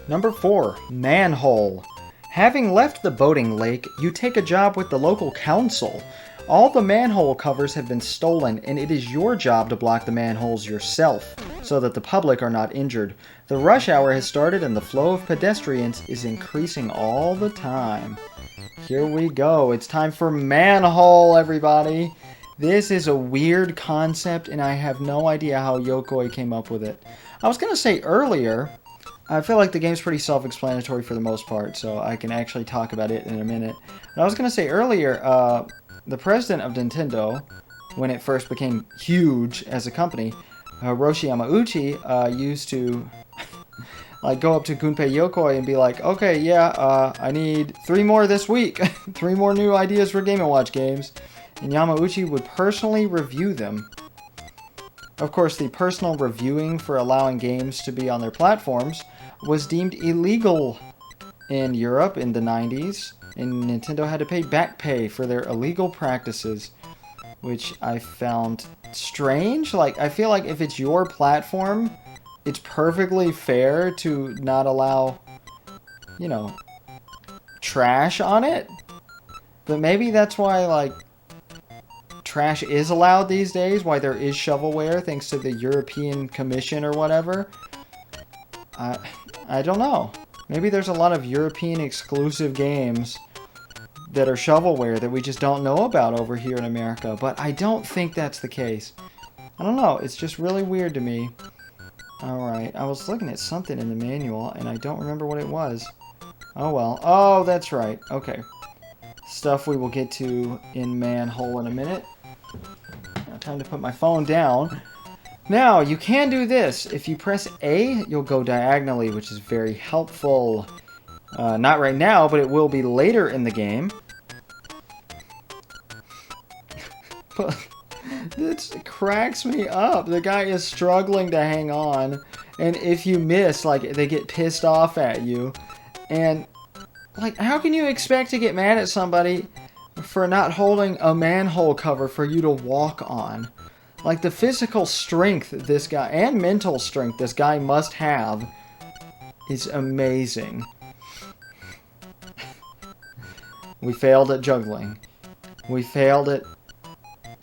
Number 4, manhole. Having left the boating lake, you take a job with the local council. All the manhole covers have been stolen, and it is your job to block the manholes yourself, so that the public are not injured. The rush hour has started, and the flow of pedestrians is increasing all the time. Here we go. It's time for manhole, everybody. This is a weird concept, and I have no idea how Yokoi came up with it. I was going to say earlier, I feel like the game's pretty self-explanatory for the most part, so I can actually talk about it in a minute. But I was going to say earlier, the president of Nintendo, when it first became huge as a company, Hiroshi Yamauchi, used to like go up to Gunpei Yokoi and be like, okay, yeah, I need 3 more this week. 3 more new ideas for Game & Watch games. And Yamauchi would personally review them. Of course, the personal reviewing for allowing games to be on their platforms was deemed illegal in Europe in the 90s. And Nintendo had to pay back pay for their illegal practices, which I found strange. Like, I feel like if it's your platform, it's perfectly fair to not allow, you know, trash on it. But maybe that's why, like, trash is allowed these days, why there is shovelware, thanks to the European Commission or whatever. I don't know. Maybe there's a lot of European exclusive games that are shovelware that we just don't know about over here in America, but I don't think that's the case. I don't know, it's just really weird to me. Alright, I was looking at something in the manual, and I don't remember what it was. Oh well. Oh, that's right. Okay. Stuff we will get to in manhole in a minute. Now, time to put my phone down. Now, you can do this. If you press A, you'll go diagonally, which is very helpful. Not right now, but it will be later in the game. But this cracks me up. The guy is struggling to hang on. And if you miss, like, they get pissed off at you. And, like, how can you expect to get mad at somebody for not holding a manhole cover for you to walk on? Like, the physical strength this guy, and mental strength this guy must have is amazing. We failed at juggling. We failed at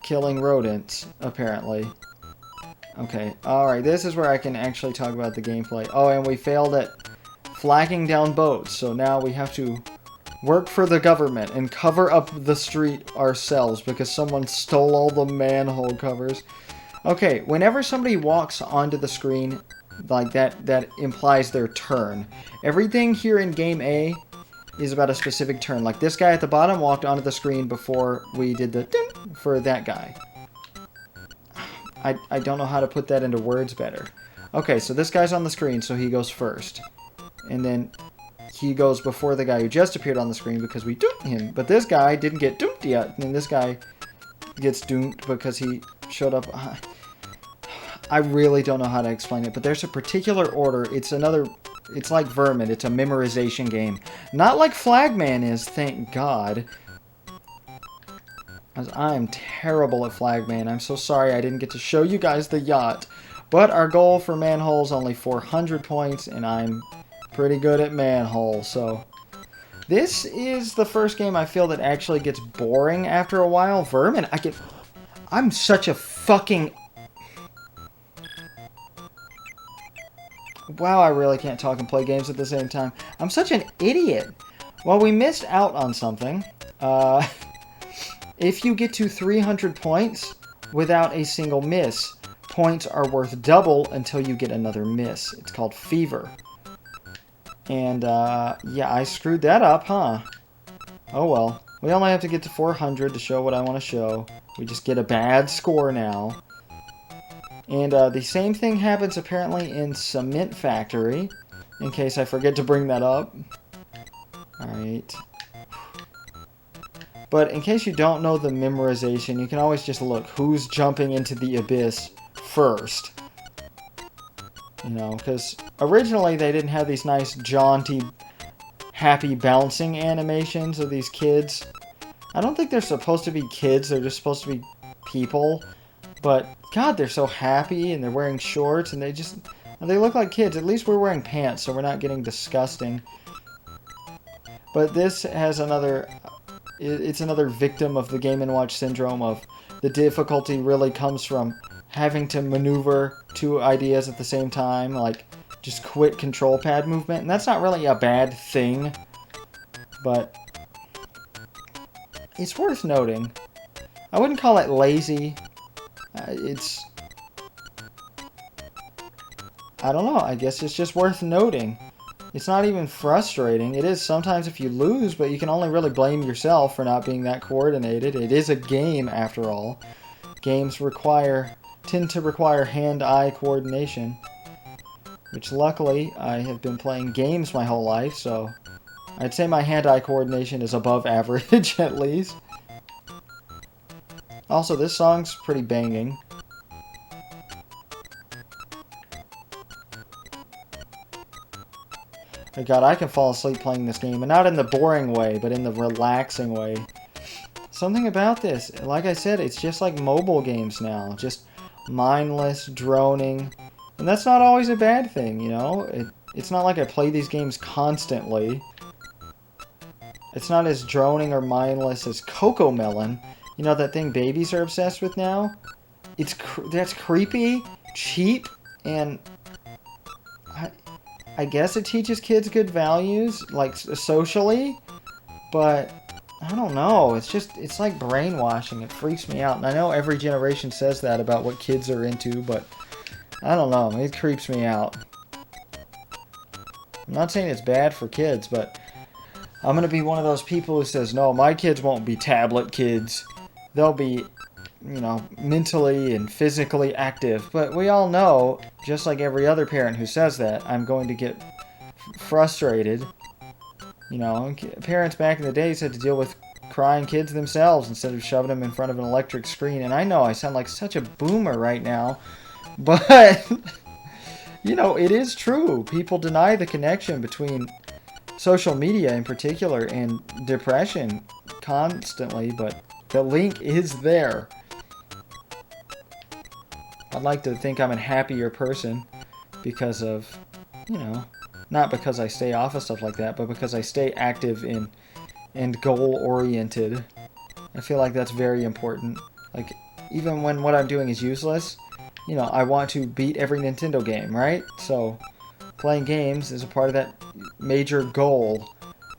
killing rodents, apparently. Okay, alright, this is where I can actually talk about the gameplay. Oh, and we failed at flagging down boats, so now we have to work for the government and cover up the street ourselves because someone stole all the manhole covers. Okay, whenever somebody walks onto the screen, like that implies their turn. Everything here in Game A is about a specific turn. Like this guy at the bottom walked onto the screen before we did the ding for that guy. I don't know how to put that into words better. Okay, so this guy's on the screen, so he goes first. And then he goes before the guy who just appeared on the screen because we doomed him. But this guy didn't get doomed yet. And this guy gets doomed because he showed up. I really don't know how to explain it, but there's a particular order. It's like Vermin. It's a memorization game. Not like Flagman is, thank God. As I am terrible at Flagman. I'm so sorry I didn't get to show you guys the yacht. But our goal for manhole is only 400 points, and I'm pretty good at manhole, so this is the first game I feel that actually gets boring after a while. Vermin, I'm such a fucking... Wow, I really can't talk and play games at the same time. I'm such an idiot. Well, we missed out on something. If you get to 300 points without a single miss, points are worth double until you get another miss. It's called Fever. And, yeah, I screwed that up, huh? Oh well. We only have to get to 400 to show what I want to show. We just get a bad score now. And, the same thing happens apparently in Cement Factory, in case I forget to bring that up. Alright. But in case you don't know the memorization, you can always just look who's jumping into the abyss first. You know, because originally they didn't have these nice, jaunty, happy bouncing animations of these kids. I don't think they're supposed to be kids, they're just supposed to be people. But, God, they're so happy, and they're wearing shorts, and they just... And they look like kids. At least we're wearing pants, so we're not getting disgusting. But this has another... It's another victim of the Game & Watch syndrome of the difficulty really comes from having to maneuver two ideas at the same time, like just quit control pad movement. And that's not really a bad thing, but it's worth noting. I wouldn't call it lazy. It's... I don't know, I guess it's just worth noting. It's not even frustrating. It is sometimes if you lose, but you can only really blame yourself for not being that coordinated. It is a game, after all. Games tend to require hand-eye coordination. Which, luckily, I have been playing games my whole life, so... I'd say my hand-eye coordination is above average, at least. Also, this song's pretty banging. Oh God, I can fall asleep playing this game, and not in the boring way, but in the relaxing way. Something about this, like I said, it's just like mobile games now. Just mindless, droning. And that's not always a bad thing, you know? It's not like I play these games constantly. It's not as droning or mindless as Coco Melon. You know that thing babies are obsessed with now? That's creepy, cheap, and... I guess it teaches kids good values, like socially, but I don't know. It's like brainwashing. It freaks me out. And I know every generation says that about what kids are into, but I don't know. It creeps me out. I'm not saying it's bad for kids, but I'm going to be one of those people who says, no, my kids won't be tablet kids. They'll be, you know, mentally and physically active. But we all know, just like every other parent who says that, I'm going to get frustrated. You know, parents back in the days had to deal with crying kids themselves instead of shoving them in front of an electric screen. And I know I sound like such a boomer right now, but, you know, it is true. People deny the connection between social media in particular and depression constantly, but the link is there. I'd like to think I'm a happier person because of, you know, not because I stay off of stuff like that, but because I stay active and goal-oriented. I feel like that's very important. Like, even when what I'm doing is useless, you know, I want to beat every Nintendo game, right? So, playing games is a part of that major goal.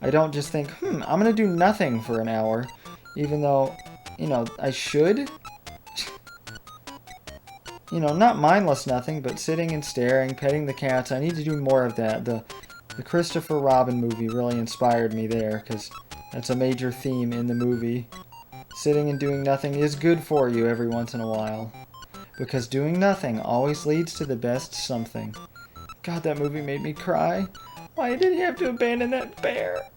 I don't just think, I'm going to do nothing for an hour, even though, you know, I should. You know, not mindless nothing, but sitting and staring, petting the cats. I need to do more of that. The Christopher Robin movie really inspired me there, because that's a major theme in the movie. Sitting and doing nothing is good for you every once in a while. Because doing nothing always leads to the best something. God, that movie made me cry. Why did he have to abandon that bear?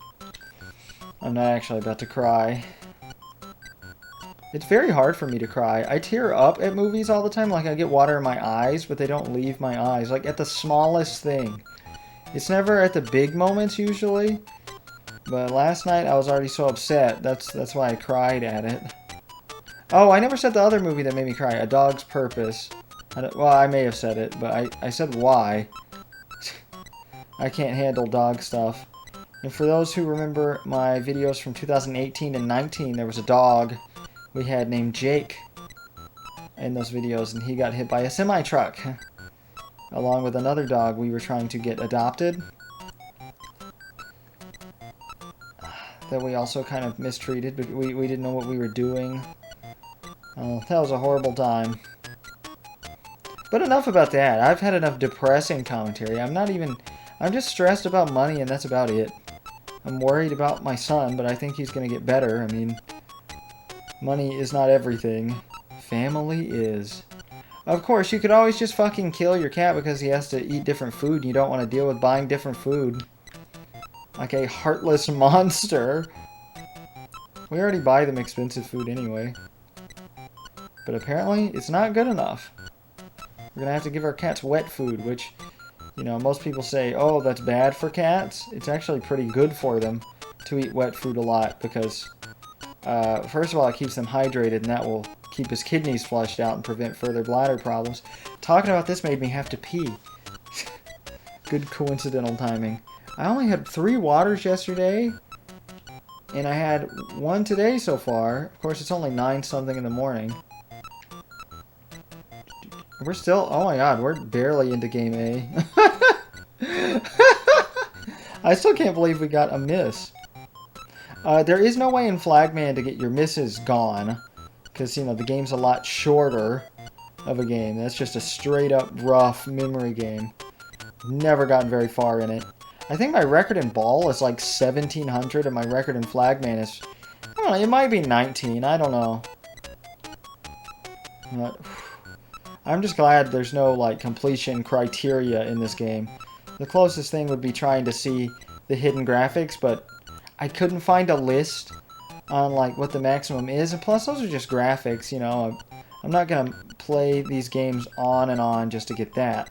I'm not actually about to cry. It's very hard for me to cry. I tear up at movies all the time. Like, I get water in my eyes, but they don't leave my eyes. Like, at the smallest thing. It's never at the big moments, usually. But last night, I was already so upset. That's why I cried at it. Oh, I never said the other movie that made me cry. A Dog's Purpose. Well, I may have said it, but I said why. I can't handle dog stuff. And for those who remember my videos from 2018 and 19, there was a dog we had named Jake in those videos, and he got hit by a semi-truck along with another dog we were trying to get adopted that we also kind of mistreated, but we didn't know what we were doing. That was a horrible time. But enough about that. I've had enough depressing commentary. I'm just stressed about money, and that's about it. I'm worried about my son, but I think he's going to get better. I mean, money is not everything. Family is. Of course, you could always just fucking kill your cat because he has to eat different food and you don't want to deal with buying different food. Like a heartless monster. We already buy them expensive food anyway. But apparently, it's not good enough. We're gonna have to give our cats wet food, which, you know, most people say, oh, that's bad for cats. It's actually pretty good for them to eat wet food a lot because, first of all, it keeps them hydrated, and that will keep his kidneys flushed out and prevent further bladder problems. Talking about this made me have to pee. Good coincidental timing. I only had 3 waters yesterday, and I had 1 today so far. Of course, it's only 9 something in the morning. We're still, oh my god, we're barely into game A. I still can't believe we got a miss. There is no way in Flagman to get your misses gone, because, you know, the game's a lot shorter of a game. That's just a straight up rough memory game. Never gotten very far in it. I think my record in ball is like 1700, and my record in Flagman is, I don't know, it might be 19, I don't know. But I'm just glad there's no, like, completion criteria in this game. The closest thing would be trying to see the hidden graphics, but I couldn't find a list on, like, what the maximum is. And plus, those are just graphics, you know. I'm not going to play these games on and on just to get that.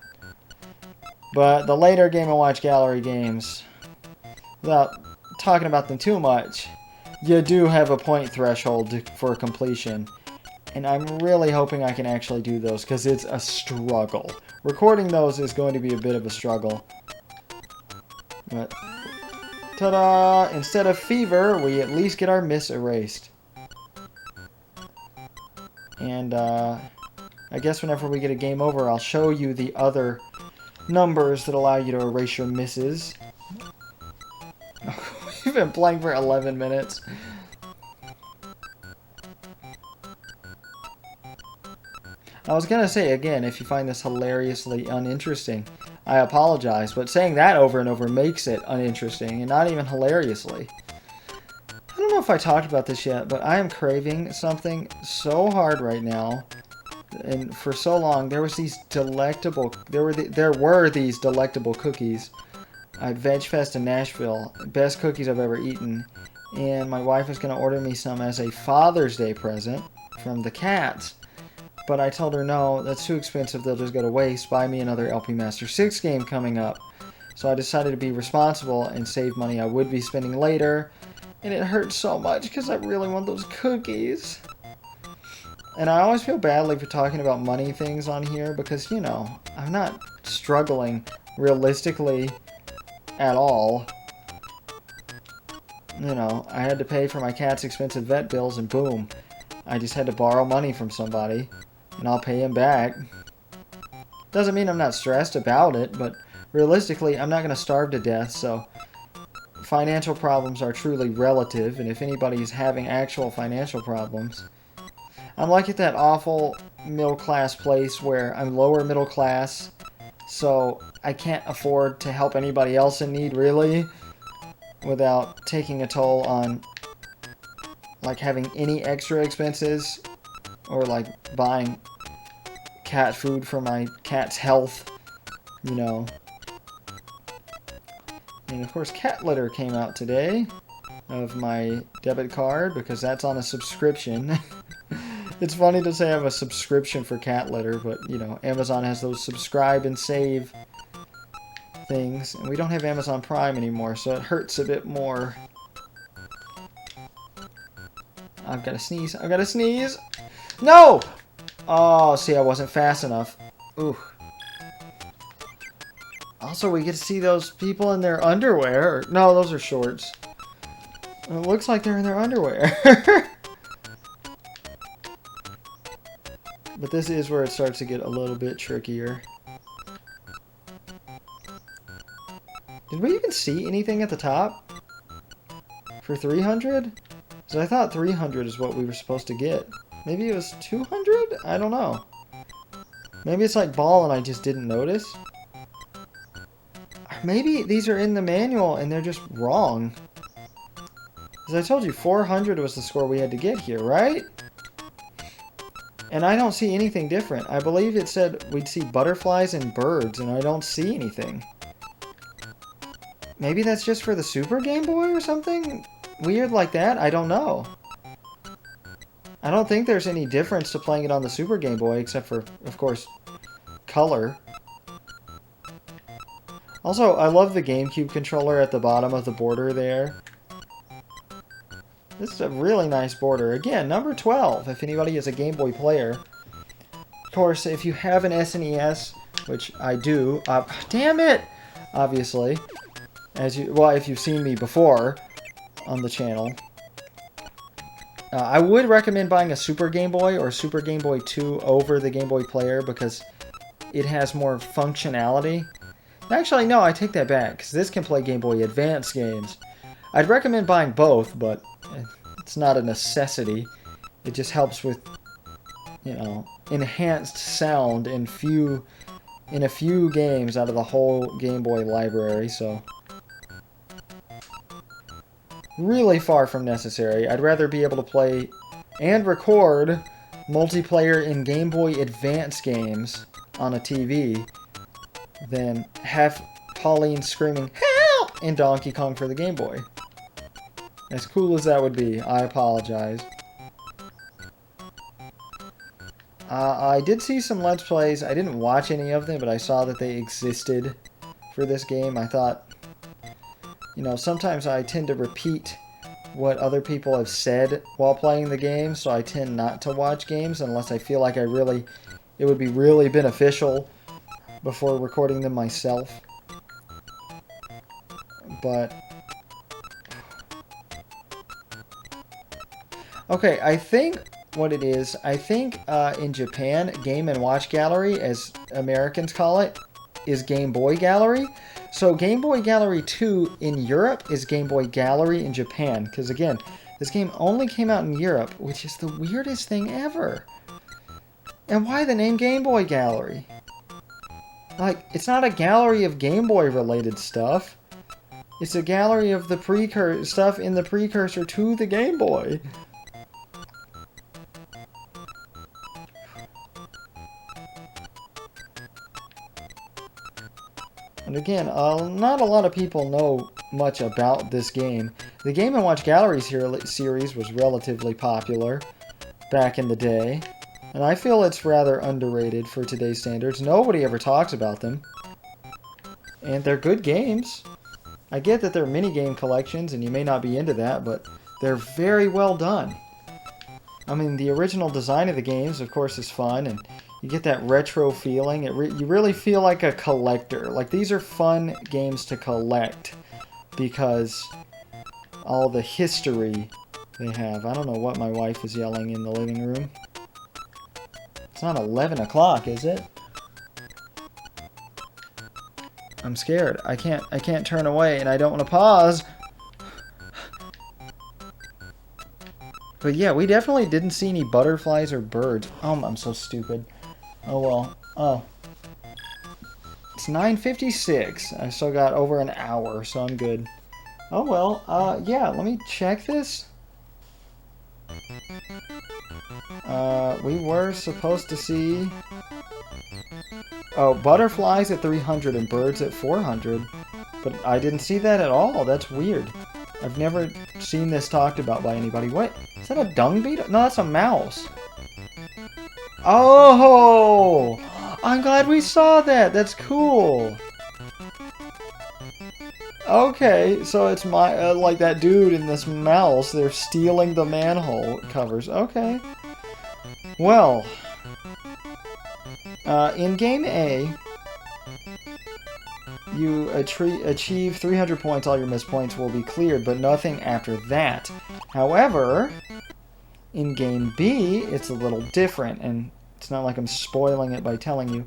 But the later Game & Watch Gallery games, without talking about them too much, you do have a point threshold for completion. And I'm really hoping I can actually do those, because it's a struggle. Recording those is going to be a bit of a struggle. But, ta-da! Instead of fever, we at least get our miss erased. And, I guess whenever we get a game over, I'll show you the other numbers that allow you to erase your misses. We've been playing for 11 minutes. I was going to say, again, if you find this hilariously uninteresting, I apologize, but saying that over and over makes it uninteresting, and not even hilariously. I don't know if I talked about this yet, but I am craving something so hard right now, and for so long. There were these delectable cookies at Veg Fest in Nashville, best cookies I've ever eaten, and my wife was going to order me some as a Father's Day present from the cats. But I told her, no, that's too expensive, they'll just go to waste. Buy me another LP Master 6 game coming up. So I decided to be responsible and save money I would be spending later. And it hurts so much because I really want those cookies. And I always feel badly for talking about money things on here because, you know, I'm not struggling realistically at all. You know, I had to pay for my cat's expensive vet bills and boom, I just had to borrow money from somebody. And I'll pay him back. Doesn't mean I'm not stressed about it, but realistically, I'm not going to starve to death, so financial problems are truly relative, and if anybody is having actual financial problems, I'm like at that awful middle-class place where I'm lower middle class, so I can't afford to help anybody else in need, really, without taking a toll on, like, having any extra expenses, or, like, buying cat food for my cat's health, you know. And, of course, cat litter came out today of my debit card, because that's on a subscription. It's funny to say I have a subscription for cat litter, but, you know, Amazon has those subscribe and save things, and we don't have Amazon Prime anymore, so it hurts a bit more. I've got to sneeze. I've got to sneeze! No! Oh, see, I wasn't fast enough. Ooh. Also, we get to see those people in their underwear. No, those are shorts. It looks like they're in their underwear. But this is where it starts to get a little bit trickier. Did we even see anything at the top? For 300? Because I thought 300 is what we were supposed to get. Maybe it was 200? I don't know. Maybe it's like ball and I just didn't notice. Maybe these are in the manual and they're just wrong. As I told you, 400 was the score we had to get here, right? And I don't see anything different. I believe it said we'd see butterflies and birds, and I don't see anything. Maybe that's just for the Super Game Boy or something? Weird like that? I don't know. I don't think there's any difference to playing it on the Super Game Boy, except for, of course, color. Also, I love the GameCube controller at the bottom of the border there. This is a really nice border. Again, number 12, if anybody is a Game Boy player. Of course, if you have an SNES, which I do... damn it! obviously. Well, if you've seen me before on the channel. I would recommend buying a Super Game Boy or Super Game Boy 2 over the Game Boy Player because it has more functionality. Actually, no, I take that back because this can play Game Boy Advance games. I'd recommend buying both, but it's not a necessity. It just helps with, you know, enhanced sound in a few games out of the whole Game Boy library, so really far from necessary. I'd rather be able to play and record multiplayer in Game Boy Advance games on a TV than have Pauline screaming, "Help!" in Donkey Kong for the Game Boy. As cool as that would be, I apologize. I did see some Let's Plays. I didn't watch any of them, but I saw that they existed for this game. I thought, you know, sometimes I tend to repeat what other people have said while playing the game, so I tend not to watch games unless I feel like it would be really beneficial before recording them myself. But okay, I think what it is, I think in Japan, Game and Watch Gallery, as Americans call it, is Game Boy Gallery. So Game Boy Gallery 2 in Europe is Game Boy Gallery in Japan. Because again, this game only came out in Europe, which is the weirdest thing ever. And why the name Game Boy Gallery? Like, it's not a gallery of Game Boy related stuff. It's a gallery of the stuff in the precursor to the Game Boy. And again, not a lot of people know much about this game. The Game & Watch Gallery series was relatively popular back in the day, and I feel it's rather underrated for today's standards. Nobody ever talks about them, and they're good games. I get that they're mini-game collections, and you may not be into that, but they're very well done. I mean, the original design of the games, of course, is fun, and you get that retro feeling. You really feel like a collector. Like, these are fun games to collect because all the history they have. I don't know what my wife is yelling in the living room. It's not 11 o'clock, is it? I'm scared. I can't turn away, and I don't want to pause. But yeah, we definitely didn't see any butterflies or birds. I'm so stupid. Oh well. Oh. It's 9:56. I still got over an hour, so I'm good. Oh well. Yeah, let me check this. We were supposed to see... Oh, butterflies at 300 and birds at 400. But I didn't see that at all. That's weird. I've never seen this talked about by anybody. What? Is that a dung beetle? No, that's a mouse. Oh! I'm glad we saw that. That's cool. Okay, so it's like that dude and this mouse. They're stealing the manhole covers. Okay. Well, in Game A, you achieve 300 points. All your missed points will be cleared, but nothing after that. However, in Game B, it's a little different, and it's not like I'm spoiling it by telling you.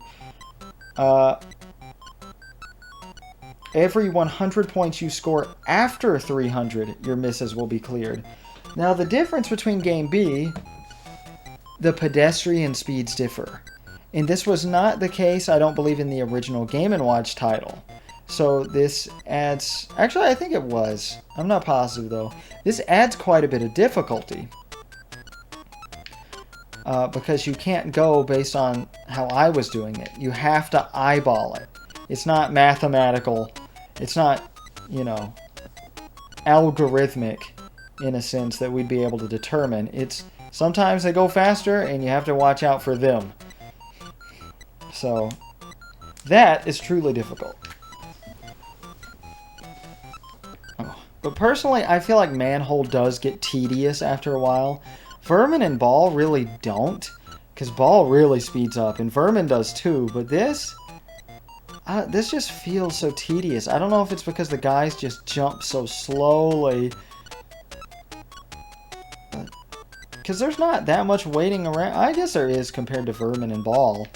Every 100 points you score after 300, your misses will be cleared. Now, the difference between Game B, the pedestrian speeds differ. And this was not the case, I don't believe, in the original Game & Watch title. So this adds... Actually, I think it was. I'm not positive, though. This adds quite a bit of difficulty. Because you can't go based on how I was doing it. You have to eyeball it. It's not mathematical. It's not, you know, algorithmic in a sense that we'd be able to determine. It's sometimes they go faster and you have to watch out for them. So that is truly difficult. But personally, I feel like Manhole does get tedious after a while. Vermin and Ball really don't, because Ball really speeds up, and Vermin does too, but this, This just feels so tedious. I don't know if it's because the guys just jump so slowly. Because there's not that much waiting around. I guess there is compared to Vermin and Ball.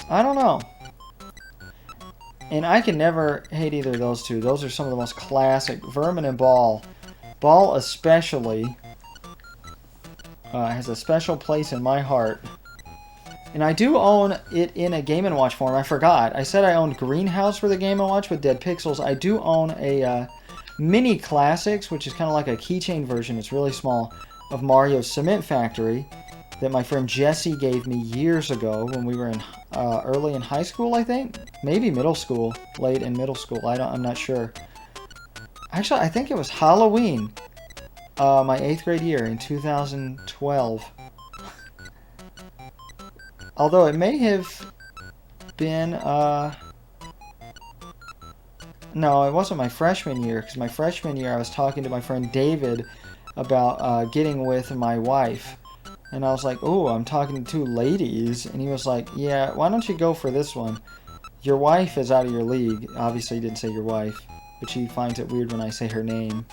I don't know. And I can never hate either of those two. Those are some of the most classic. Vermin and Ball. Ball especially has a special place in my heart. And I do own it in a Game & Watch form. I forgot. I said I owned Greenhouse for the Game & Watch with Dead Pixels. I do own a Mini Classics, which is kind of like a keychain version. It's really small, of Mario's Cement Factory that my friend Jesse gave me years ago when we were in early in high school, I think. Maybe middle school. Late in middle school. I'm not sure. Actually, I think it was Halloween. My 8th grade year in 2012. Although it may have been, no, it wasn't my freshman year, because my freshman year I was talking to my friend David about getting with my wife. And I was like, oh, I'm talking to two ladies. And he was like, yeah, why don't you go for this one? Your wife is out of your league. Obviously, he didn't say your wife, but she finds it weird when I say her name.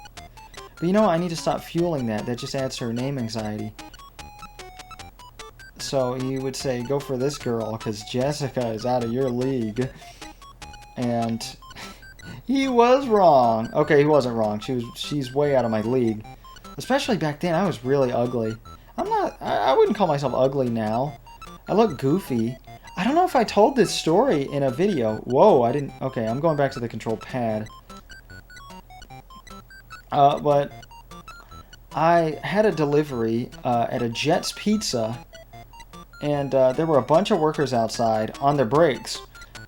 But you know what? I need to stop fueling that. That just adds to her name anxiety. So he would say, go for this girl, because Jessica is out of your league. And he was wrong. Okay, he wasn't wrong. She's way out of my league. Especially back then, I was really ugly. I wouldn't call myself ugly now. I look goofy. I don't know if I told this story in a video. Whoa, I didn't. Okay, I'm going back to the control pad. But I had a delivery at a Jet's Pizza. And there were a bunch of workers outside on their breaks.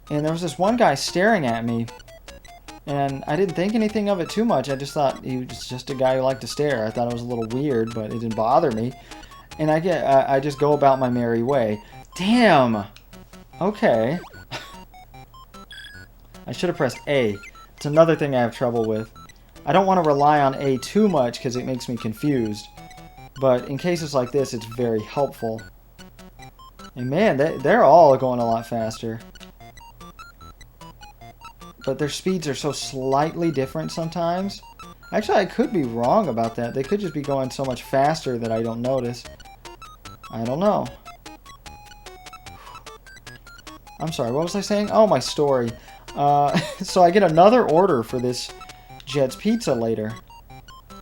And there was this one guy staring at me. And I didn't think anything of it too much. I just thought he was just a guy who liked to stare. I thought it was a little weird, but it didn't bother me. And I just go about my merry way. Damn! Okay. I should have pressed A. It's another thing I have trouble with. I don't want to rely on A too much because it makes me confused. But in cases like this, it's very helpful. And man, they're all going a lot faster. But their speeds are so slightly different sometimes. Actually, I could be wrong about that. They could just be going so much faster that I don't notice. I don't know. I'm sorry, what was I saying? Oh, my story. So I get another order for this Jet's Pizza later.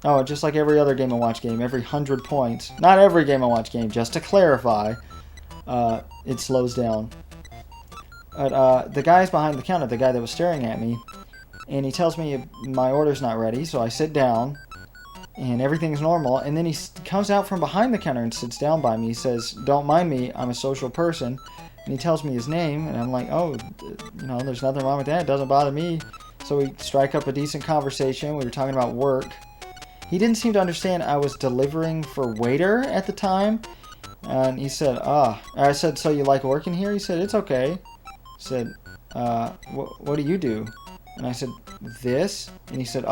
Oh, just like every other Game & Watch game, every 100 points. Not every Game & Watch game, just to clarify. It slows down. But the guy's behind the counter, the guy that was staring at me, and he tells me my order's not ready, so I sit down, and everything's normal, and then he comes out from behind the counter and sits down by me. He says, don't mind me, I'm a social person, and he tells me his name, and I'm like, oh, you know, there's nothing wrong with that, it doesn't bother me. So we strike up a decent conversation, we were talking about work. He didn't seem to understand I was delivering for waiter at the time, and he said, I said, so you like working here? He said, it's okay. I said, what do you do? And I said, this? And he said,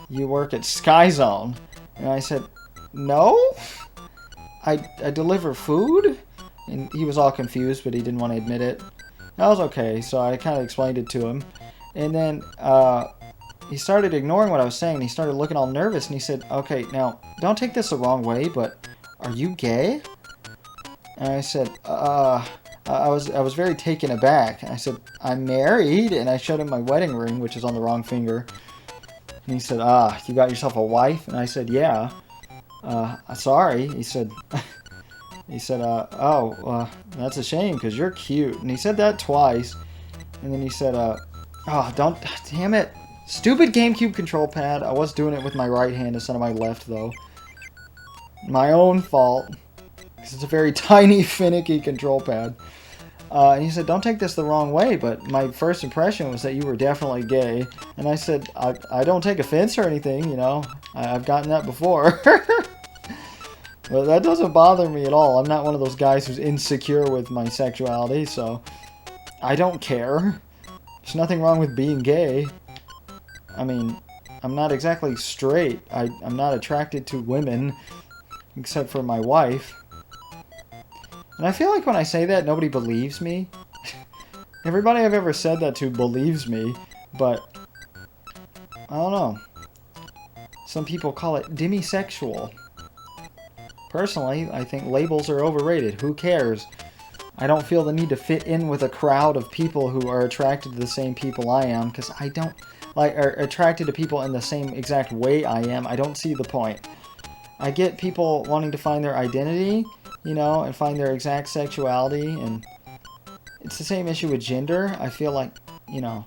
you work at Sky Zone. And I said, no, I deliver food? And he was all confused, but he didn't want to admit it. That was okay, so I kind of explained it to him. And then he started ignoring what I was saying, and he started looking all nervous, and he said, okay, now, don't take this the wrong way, but are you gay? And I said, I was very taken aback. I said, I'm married, and I showed him my wedding ring, which is on the wrong finger. And he said, you got yourself a wife? And I said, yeah. Sorry. He said, that's a shame, because you're cute. And he said that twice. And then he said, damn it. Stupid GameCube control pad. I was doing it with my right hand instead of my left, though. My own fault. Because it's a very tiny, finicky control pad. And he said, don't take this the wrong way, but my first impression was that you were definitely gay. And I said, I don't take offense or anything, you know. I've gotten that before. But that doesn't bother me at all. I'm not one of those guys who's insecure with my sexuality, so I don't care. There's nothing wrong with being gay. I mean, I'm not exactly straight. I'm not attracted to women, except for my wife. And I feel like when I say that, nobody believes me. Everybody I've ever said that to believes me, but I don't know. Some people call it demisexual. Personally, I think labels are overrated. Who cares? I don't feel the need to fit in with a crowd of people who are attracted to the same people I am, because I don't, like, are attracted to people in the same exact way I am. I don't see the point. I get people wanting to find their identity, you know, and find their exact sexuality, and it's the same issue with gender. I feel like, you know,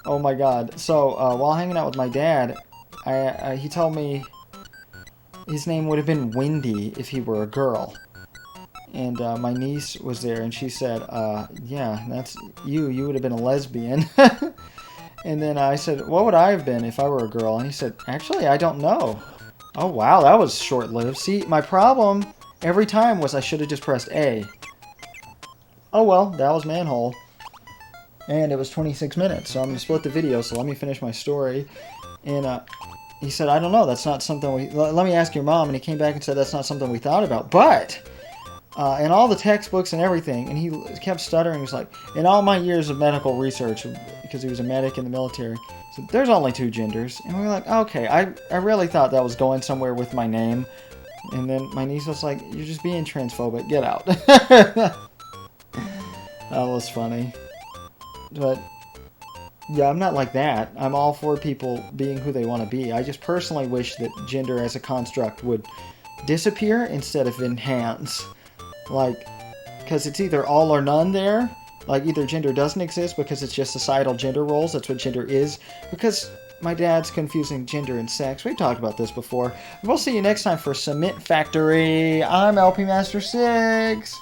oh my god. So, while hanging out with my dad, he told me his name would have been Wendy if he were a girl. And my niece was there, and she said, yeah, that's you. You would have been a lesbian. And then I said, what would I have been if I were a girl? And he said, actually, I don't know. Oh, wow, that was short-lived. See, my problem every time was I should have just pressed A. Oh, well, that was Manhole. And it was 26 minutes, so I'm going to split the video, so let me finish my story. And he said, I don't know, that's not something we... Let me ask your mom. And he came back and said, that's not something we thought about. But... in all the textbooks and everything, and he kept stuttering. He was like, in all my years of medical research, because he was a medic in the military, so there's only 2 genders. And we were like, okay, I really thought that was going somewhere with my name. And then my niece was like, you're just being transphobic, get out. That was funny. But, yeah, I'm not like that. I'm all for people being who they want to be. I just personally wish that gender as a construct would disappear instead of enhance. Like, because it's either all or none there. Like, either gender doesn't exist because it's just societal gender roles. That's what gender is. Because my dad's confusing gender and sex. We talked about this before. We'll see you next time for Cement Factory. I'm LP Master 6.